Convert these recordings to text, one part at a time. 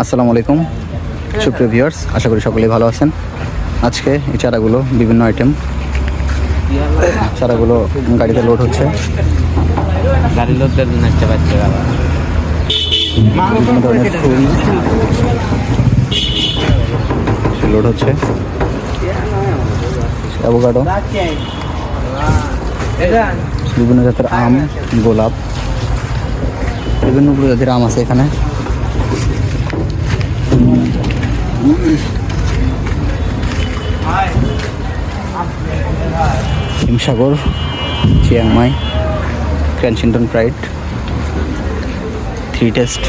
আসসালামু আলাইকুম সুপ্রিয় ভিউয়ার্স, আশা করি সকলেই ভালো আছেন। আজকে এই চারাগুলো বিভিন্ন আইটেম চারাগুলো গাড়িতে লোড হচ্ছে। গাড়ি লোড দেওয়ার একটা বাচ্চা বিভিন্ন ধরনের ফুল লোড হচ্ছে। অ্যাভোকাডো, বিভিন্ন জাতের আম, গোলাপ, বিভিন্ন প্রজাতির আম আছে এখানে। Himsagar, Chiang Mai, Kensington pride, three taste,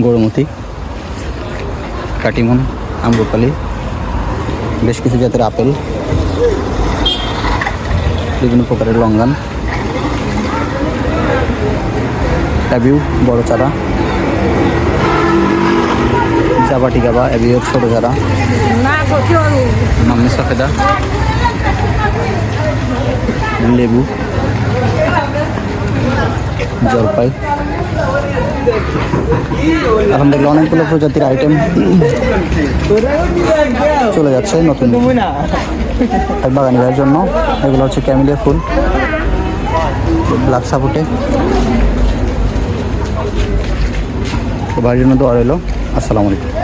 Gourmati, Katimon, Amrapali, বেশ কিছু জাতের আপেল, বিভিন্ন প্রকারের লঙ্গান, অ্যাবিউ বড় চারা, জাবাটি গাবা, অ্যাবিউর ছোটো চারা, মাম্মি সফেদা, লেবু, জলপাই। এখন দেখলে অনেকগুলো প্রজাতির আইটেম চলে যাচ্ছে নতুন বাগানি ভাইয়ের জন্য। এগুলো হচ্ছে ক্যামিলিয়া ফুল, ব্ল্যাক সাপোর্টে। ভাইয়ের জন্য দোয়া রইল। আসসালামু আলাইকুম।